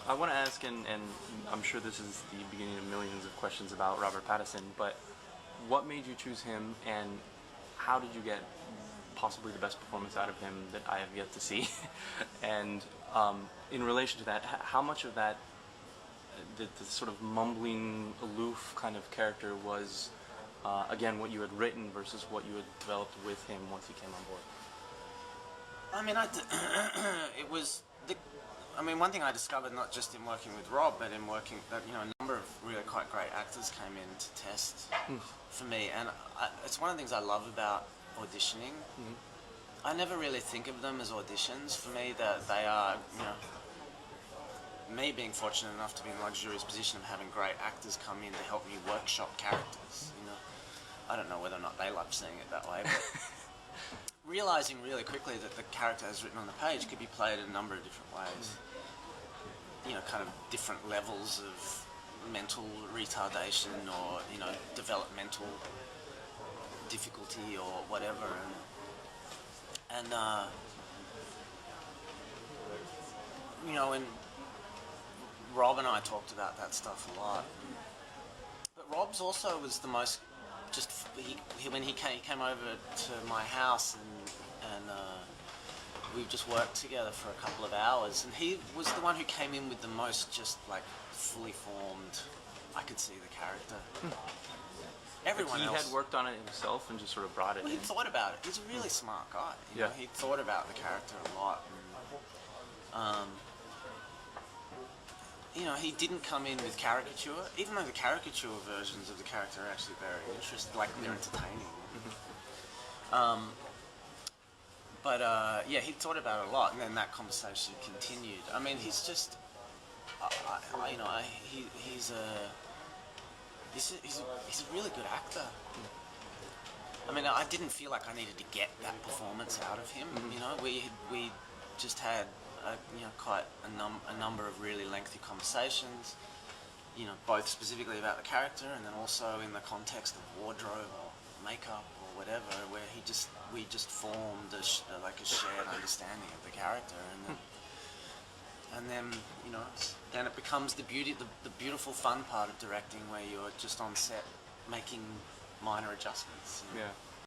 I want to ask, and I'm sure this is the beginning of millions of questions about Robert Pattinson, but what made you choose him, and how did you get possibly the best performance out of him that I have yet to see? And in relation to that, how much of that, the sort of mumbling, aloof kind of character was, again, what you had written versus what you had developed with him once he came on board? I mean, it was the. I mean, one thing I discovered, not just in working with Rob, but in working, a number of really quite great actors came in to test for me, and it's one of the things I love about auditioning. I never really think of them as auditions. For me, that they are, me being fortunate enough to be in the luxurious position of having great actors come in to help me workshop characters. I don't know whether or not they love seeing it that way, but realizing really quickly that the character as written on the page could be played in a number of different ways. Kind of different levels of mental retardation or, developmental difficulty or whatever. And and Rob and I talked about that stuff a lot. But Rob's also was the most, when he came over to my house and we just worked together for a couple of hours, and he was the one who came in with the most just like fully formed, I could see the character. Everyone else... He had worked on it himself and just sort of brought it in. He thought about it. He's a really smart guy. He thought about the character a lot. And, he didn't come in with caricature, even though the caricature versions of the character are actually very interesting, like they're entertaining. But he thought about it a lot, and then that conversation continued. I mean, he's just, he's a really good actor. I mean, I didn't feel like I needed to get that performance out of him. We just had quite a number of really lengthy conversations. Both specifically about the character, and then also in the context of wardrobe or makeup or whatever, where we just formed a shared understanding of the character, and then then it becomes the beautiful fun part of directing, where you're just on set making minor adjustments. Yeah.